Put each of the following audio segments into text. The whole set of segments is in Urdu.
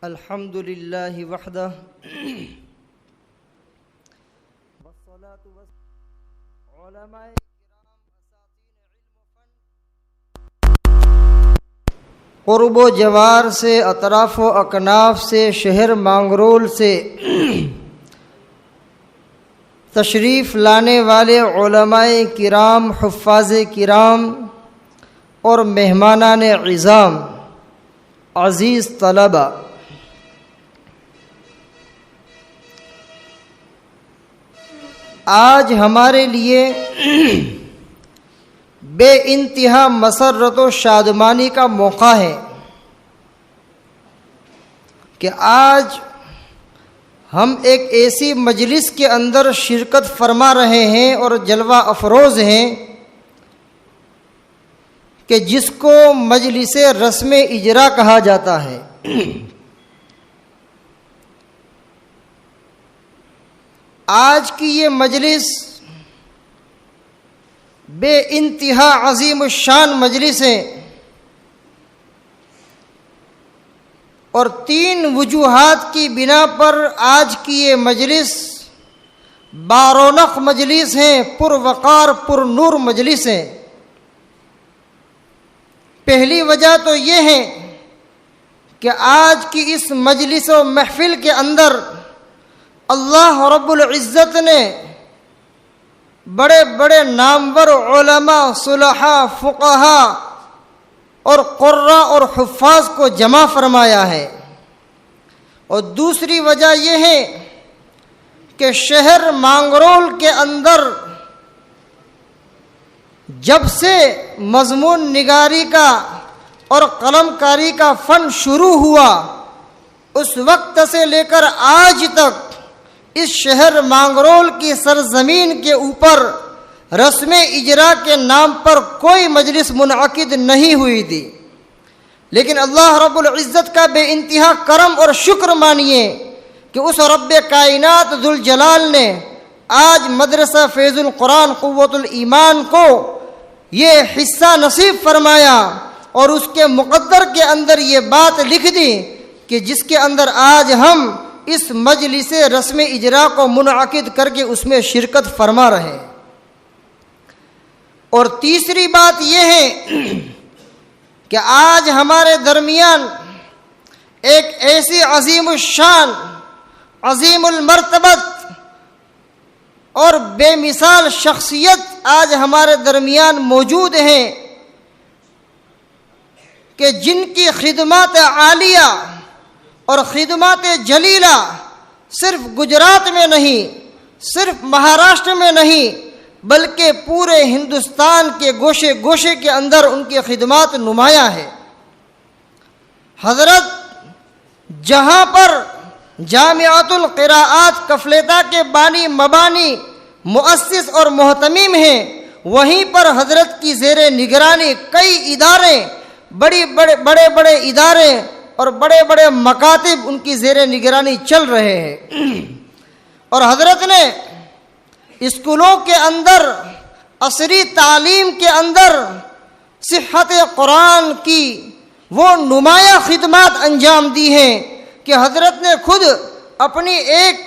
الحمد للہ وحدہ والصلاة والسلام علماء کرام اساتین علم و فن قرب و جوار سے، اطراف و اکناف سے، شہر مانگرول سے تشریف لانے والے علماء کرام، حفاظ کرام اور مہمانان عظام، عزیز طلبہ، آج ہمارے لیے بے انتہا مسرت و شادمانی کا موقع ہے کہ آج ہم ایک ایسی مجلس کے اندر شرکت فرما رہے ہیں اور جلوہ افروز ہیں کہ جس کو مجلس رسم اجرا کہا جاتا ہے۔ آج کی یہ مجلس بے انتہا عظیم الشان مجلس ہے اور تین وجوہات کی بنا پر آج کی یہ مجلس بارونق مجلس ہے، پروقار پر نور مجلس ہے۔ پہلی وجہ تو یہ ہے کہ آج کی اس مجلس و محفل کے اندر اللہ رب العزت نے بڑے بڑے نامور علماء، صلحاء، فقہاء اور قراء اور حفاظ کو جمع فرمایا ہے۔ اور دوسری وجہ یہ ہے کہ شہر مانگرول کے اندر جب سے مضمون نگاری کا اور قلم کاری کا فن شروع ہوا، اس وقت سے لے کر آج تک اس شہر مانگرول کی سرزمین کے اوپر رسم اجرا کے نام پر کوئی مجلس منعقد نہیں ہوئی تھی، لیکن اللہ رب العزت کا بے انتہا کرم اور شکر مانیے کہ اس رب کائنات ذوالجلال نے آج مدرسہ فیض القرآن قوت الایمان کو یہ حصہ نصیب فرمایا اور اس کے مقدر کے اندر یہ بات لکھ دی کہ جس کے اندر آج ہم اس مجلس رسم اجرا کو منعقد کر کے اس میں شرکت فرما رہے ہیں۔ اور تیسری بات یہ ہے کہ آج ہمارے درمیان ایک ایسی عظیم الشان، عظیم المرتبت اور بے مثال شخصیت آج ہمارے درمیان موجود ہیں کہ جن کی خدمات عالیہ اور خدمات جلیلہ صرف گجرات میں نہیں، صرف مہاراشٹر میں نہیں، بلکہ پورے ہندوستان کے گوشے گوشے کے اندر ان کی خدمات نمایاں ہے۔ حضرت جہاں پر جامعۃ القراءات کفلیتا کے بانی مبانی، مؤسس اور محتمم ہیں، وہیں پر حضرت کی زیر نگرانی کئی ادارے، بڑے بڑے ادارے اور بڑے بڑے مکاتب ان کی زیر نگرانی چل رہے ہیں۔ اور حضرت نے اسکولوں کے اندر، عصری تعلیم کے اندر صحت قرآن کی وہ نمایاں خدمات انجام دی ہیں کہ حضرت نے خود اپنی ایک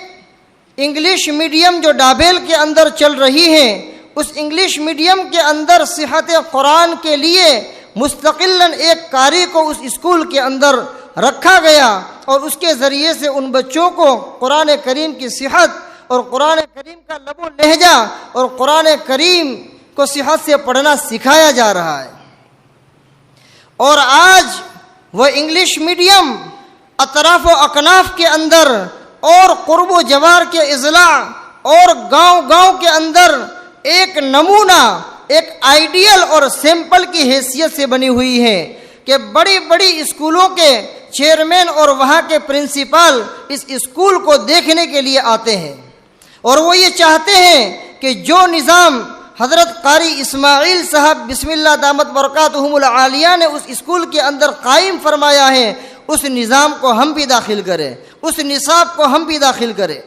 انگلش میڈیم جو ڈابیل کے اندر چل رہی ہے، اس انگلش میڈیم کے اندر صحت قرآن کے لیے مستقلاً ایک قاری کو اس اسکول کے اندر رکھا گیا اور اس کے ذریعے سے ان بچوں کو قرآن کریم کی صحت اور قرآن کریم کا لب و لہجہ اور قرآن کریم کو صحت سے پڑھنا سکھایا جا رہا ہے۔ اور آج وہ انگلش میڈیم اطراف و اکناف کے اندر اور قرب و جوار کے اضلاع اور گاؤں گاؤں کے اندر ایک نمونہ، ایک آئیڈیل اور سیمپل کی حیثیت سے بنی ہوئی ہے کہ بڑی بڑی اسکولوں کے چیئرمین اور وہاں کے پرنسپل اس اسکول کو دیکھنے کے لیے آتے ہیں اور وہ یہ چاہتے ہیں کہ جو نظام حضرت قاری اسماعیل صاحب بسم اللہ دامت برکاتہم العالیہ نے اس اسکول کے اندر قائم فرمایا ہے، اس نظام کو ہم بھی داخل کریں، اس نصاب کو ہم بھی داخل کریں۔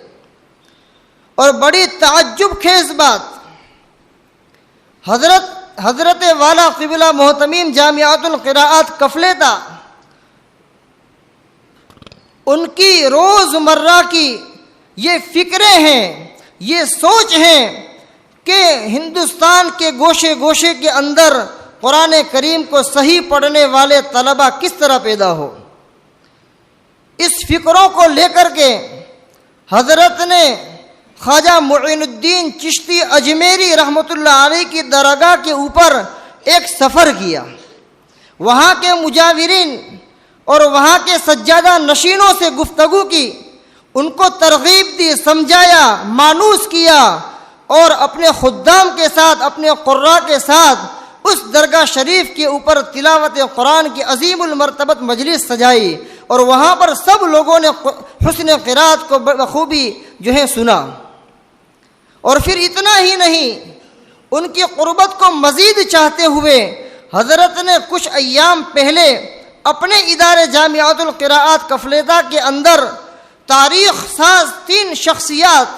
اور بڑی تعجب خیز بات، حضرت والا قبلہ محتمین جامعۃ القراءات کفلیتا ان کی روزمرہ کی یہ فکریں ہیں، یہ سوچ ہیں کہ ہندوستان کے گوشے گوشے کے اندر قرآن کریم کو صحیح پڑھنے والے طلبہ کس طرح پیدا ہو۔ اس فکروں کو لے کر کے حضرت نے خواجہ معین الدین چشتی اجمیری رحمۃ اللہ علیہ کی درگاہ کے اوپر ایک سفر کیا، وہاں کے مجاورین اور وہاں کے سجادہ نشینوں سے گفتگو کی، ان کو ترغیب دی، سمجھایا، مانوس کیا، اور اپنے خدام کے ساتھ، اپنے قراء کے ساتھ اس درگاہ شریف کے اوپر تلاوت قرآن کی عظیم المرتبت مجلس سجائی، اور وہاں پر سب لوگوں نے حسن قرات کو بخوبی جو ہے سنا۔ اور پھر اتنا ہی نہیں، ان کی قربت کو مزید چاہتے ہوئے حضرت نے کچھ ایام پہلے اپنے ادارے جامعۃ القراءات کفلیدہ کے اندر تاریخ ساز 3 شخصیات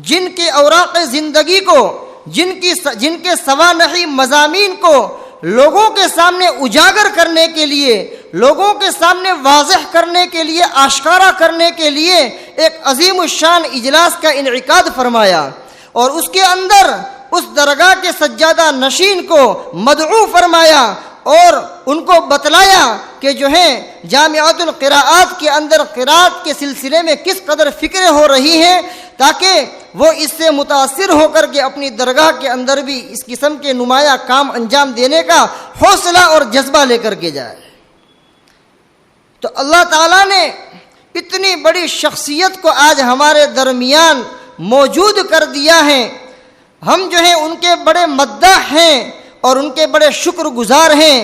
جن کے اوراق زندگی کو، جن کے سوانحی مضامین کو لوگوں کے سامنے اجاگر کرنے کے لیے، لوگوں کے سامنے واضح کرنے کے لیے، آشکارا کرنے کے لیے ایک عظیم الشان اجلاس کا انعقاد فرمایا، اور اس کے اندر اس درگاہ کے سجادہ نشین کو مدعو فرمایا اور ان کو بتلایا کہ جو ہے جامعۃ القراءات کے اندر قرات کے سلسلے میں کس قدر فکریں ہو رہی ہیں، تاکہ وہ اس سے متاثر ہو کر کے اپنی درگاہ کے اندر بھی اس قسم کے نمایاں کام انجام دینے کا حوصلہ اور جذبہ لے کر کے جائے۔ تو اللہ تعالیٰ نے اتنی بڑی شخصیت کو آج ہمارے درمیان موجود کر دیا ہے، ہم جو ہیں ان کے بڑے مداح ہیں اور ان کے بڑے شکر گزار ہیں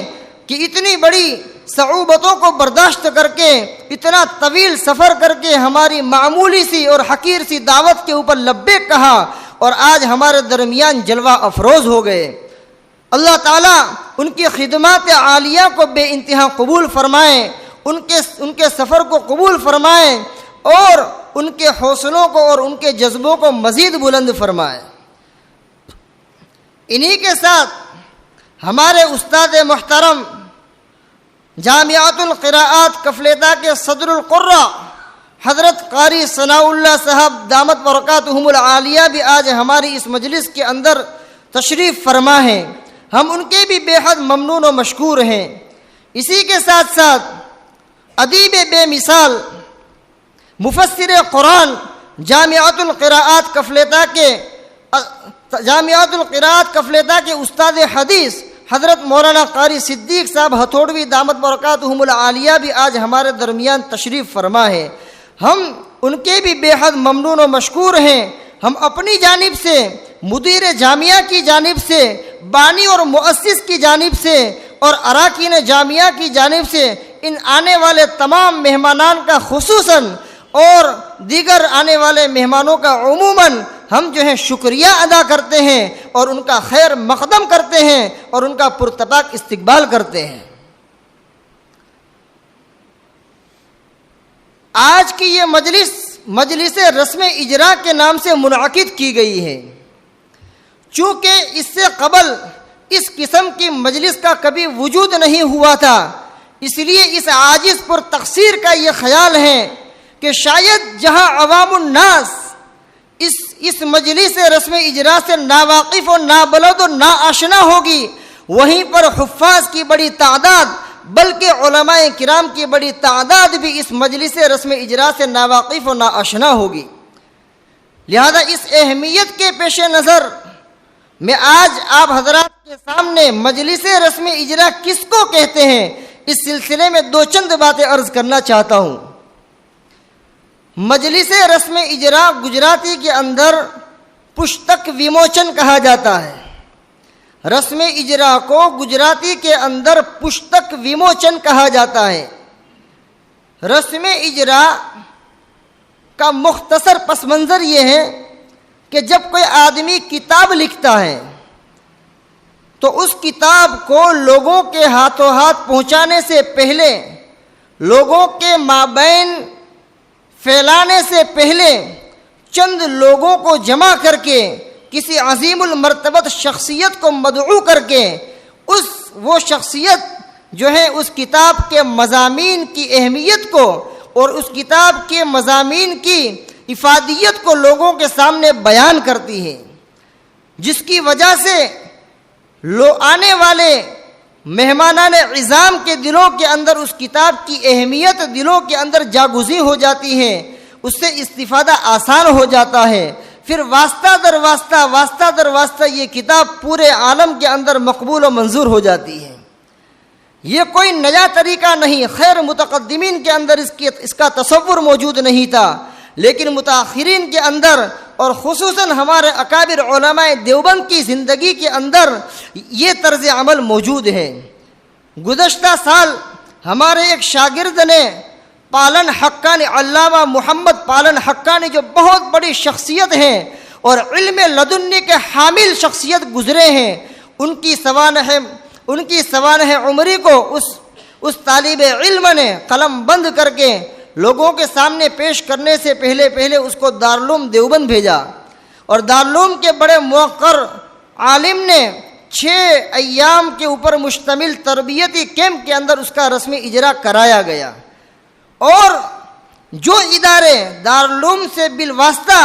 کہ اتنی بڑی صعوبتوں کو برداشت کر کے، اتنا طویل سفر کر کے ہماری معمولی سی اور حقیر سی دعوت کے اوپر لبیک کہا اور آج ہمارے درمیان جلوہ افروز ہو گئے۔ اللہ تعالیٰ ان کی خدمات عالیہ کو بے انتہا قبول فرمائیں، ان کے سفر کو قبول فرمائیں، اور ان کے حوصلوں کو اور ان کے جذبوں کو مزید بلند فرمائیں۔ انہی کے ساتھ ہمارے استاد محترم جامعۃ القراءات کفلیدہ کے صدر القراء حضرت قاری ثناء اللہ صاحب دامت برکاتہم العالیہ بھی آج ہماری اس مجلس کے اندر تشریف فرما ہیں، ہم ان کے بھی بے حد ممنون و مشکور ہیں۔ اسی کے ساتھ ساتھ ادیب بے مثال، مفسر قرآن جامعۃ القراءات کفلیدہ کے استاد حدیث حضرت مولانا قاری صدیق صاحب ہتھوڑوی دامت برکاتہم العالیہ بھی آج ہمارے درمیان تشریف فرما ہے، ہم ان کے بھی بے حد ممنون و مشکور ہیں۔ ہم اپنی جانب سے، مدیر جامعہ کی جانب سے، بانی اور مؤسس کی جانب سے اور اراکین جامعہ کی جانب سے ان آنے والے تمام مہمانان کا خصوصاً اور دیگر آنے والے مہمانوں کا عموماً ہم جو ہے شکریہ ادا کرتے ہیں اور ان کا خیر مقدم کرتے ہیں اور ان کا پرتپاک استقبال کرتے ہیں۔ آج کی یہ مجلس رسم اجرا کے نام سے منعقد کی گئی ہے، چونکہ اس سے قبل اس قسم کی مجلس کا کبھی وجود نہیں ہوا تھا، اس لیے اس عاجز پر تقصیر کا یہ خیال ہے کہ شاید جہاں عوام الناس اس مجلس رسم اجرا سے ناواقف و نابلد و ناآشنا ہوگی، وہیں پر حفاظ کی بڑی تعداد بلکہ علماء کرام کی بڑی تعداد بھی اس مجلس رسم اجرا سے ناواقف و ناآشنا ہوگی۔ لہذا اس اہمیت کے پیش نظر میں آج آپ حضرات کے سامنے مجلس رسم اجرا کس کو کہتے ہیں اس سلسلے میں دو چند باتیں عرض کرنا چاہتا ہوں۔ مجلس رسم اجرا گجراتی کے اندر پشتک ویموچن کہا جاتا ہے، رسم اجرا کو گجراتی کے اندر پشتک ویموچن کہا جاتا ہے۔ رسم اجرا کا مختصر پس منظر یہ ہے کہ جب کوئی آدمی کتاب لکھتا ہے تو اس کتاب کو لوگوں کے ہاتھوں ہاتھ پہنچانے سے پہلے، لوگوں کے مابین پھیلانے سے پہلے چند لوگوں کو جمع کر کے کسی عظیم المرتبت شخصیت کو مدعو کر کے وہ شخصیت جو ہے اس کتاب کے مضامین کی اہمیت کو، اور اس کتاب کے مضامین کی افادیت کو لوگوں کے سامنے بیان کرتی ہے، جس کی وجہ سے آنے والے مہمانان عظام کے دلوں کے اندر اس کتاب کی اہمیت دلوں کے اندر جاگزی ہو جاتی ہے، اس سے استفادہ آسان ہو جاتا ہے۔ پھر واسطہ در واسطہ یہ کتاب پورے عالم کے اندر مقبول و منظور ہو جاتی ہے۔ یہ کوئی نیا طریقہ نہیں، خیر متقدمین کے اندر اس کا تصور موجود نہیں تھا، لیکن متاخرین کے اندر اور خصوصاً ہمارے اکابر علماء دیوبند کی زندگی کے اندر یہ طرز عمل موجود ہے۔ گزشتہ سال ہمارے ایک شاگرد نے پالن حقانی، علامہ محمد پالن حقانی، جو بہت بڑی شخصیت ہیں اور علم لدنی کے حامل شخصیت گزرے ہیں، ان کی سوانح عمری کو اس طالب علم نے قلم بند کر کے لوگوں کے سامنے پیش کرنے سے پہلے اس کو دارالعلوم دیوبند بھیجا، اور دارالعلوم کے بڑے موقر عالم نے 6 ایام کے اوپر مشتمل تربیتی کیمپ کے اندر اس کا رسمی اجرا کرایا گیا۔ اور جو ادارے دارالعلوم سے بالواسطہ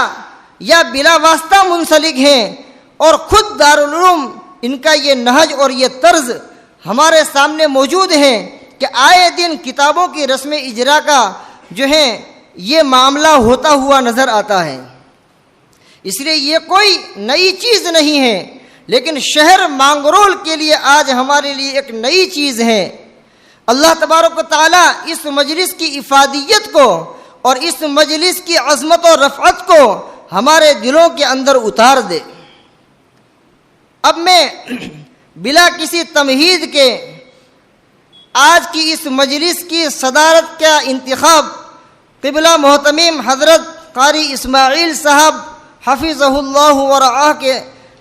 یا بلا واسطہ منسلک ہیں، اور خود دارالعلوم ان کا یہ نہج اور یہ طرز ہمارے سامنے موجود ہے کہ آئے دن کتابوں کی رسم اجرا کا جو ہے یہ معاملہ ہوتا ہوا نظر آتا ہے۔ اس لیے یہ کوئی نئی چیز نہیں ہے، لیکن شہر مانگرول کے لیے آج ہمارے لیے ایک نئی چیز ہے۔ اللہ تبارک و تعالیٰ اس مجلس کی افادیت کو اور اس مجلس کی عظمت و رفعت کو ہمارے دلوں کے اندر اتار دے۔ اب میں بلا کسی تمہید کے آج کی اس مجلس کی صدارت کا انتخاب قبلہ محتمیم حضرت قاری اسماعیل صاحب حفظہ اللہ ورعاہ کے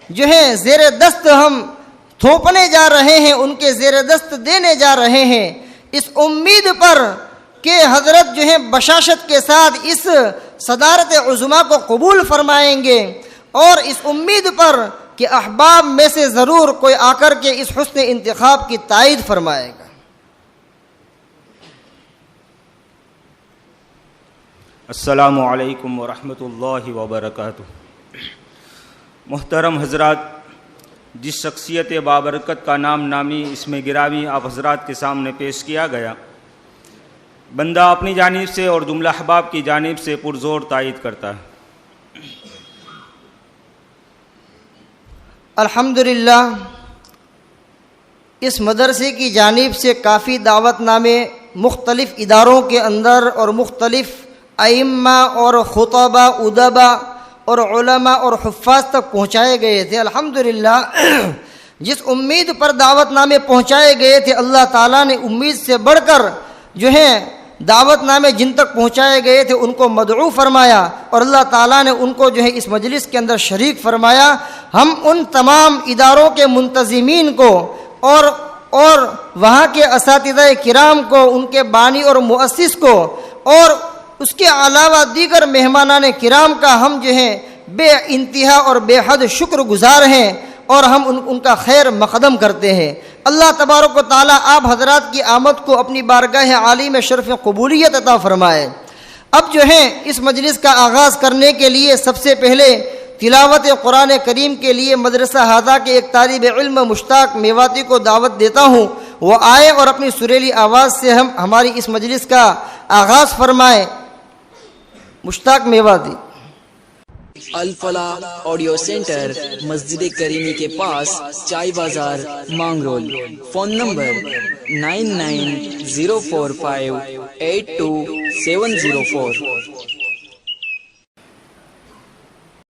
جو ہیں زیر دست ہم تھوپنے جا رہے ہیں، ان کے زیر دست دینے جا رہے ہیں، اس امید پر کہ حضرت جو ہیں بشاشت کے ساتھ اس صدارت عظمیٰ کو قبول فرمائیں گے، اور اس امید پر کہ احباب میں سے ضرور کوئی آ کر کے اس حسن انتخاب کی تائید فرمائے گا۔ السلام علیکم ورحمۃ اللہ وبرکاتہ۔ محترم حضرات، جس شخصیت بابرکت کا نام نامی اس میں گرامی آپ حضرات کے سامنے پیش کیا گیا، بندہ اپنی جانب سے اور جملہ احباب کی جانب سے پرزور تائید کرتا ہے۔ الحمدللہ اس مدرسے کی جانب سے کافی دعوت نامے مختلف اداروں کے اندر اور مختلف ائمہ اور خطبہ ادبا اور علماء اور حفاظ تک پہنچائے گئے تھے۔ الحمدللہ جس امید پر دعوت نامے پہنچائے گئے تھے، اللہ تعالیٰ نے امید سے بڑھ کر جو ہیں دعوت نامے جن تک پہنچائے گئے تھے ان کو مدعو فرمایا، اور اللہ تعالیٰ نے ان کو جو ہے اس مجلس کے اندر شریک فرمایا۔ ہم ان تمام اداروں کے منتظمین کو اور وہاں کے اساتذہ کرام کو، ان کے بانی اور مؤسس کو، اور اس کے علاوہ دیگر مہمانان کرام کا ہم جو ہیں بے انتہا اور بے حد شکر گزار ہیں، اور ہم ان کا خیر مقدم کرتے ہیں۔ اللہ تبارک و تعالیٰ آپ حضرات کی آمد کو اپنی بارگاہ عالی میں شرف قبولیت عطا فرمائے۔ اب جو ہے اس مجلس کا آغاز کرنے کے لیے سب سے پہلے تلاوت قرآن کریم کے لیے مدرسہ ہادہ کے ایک طالب علم مشتاق میواتی کو دعوت دیتا ہوں، وہ آئے اور اپنی سریلی آواز سے ہماری اس مجلس کا آغاز فرمائے۔ مشتاق میواتی۔ الفلاح آڈیو سینٹر، مسجد کریمی کے پاس، چائے بازار، مانگرول۔ Phone number 9904582704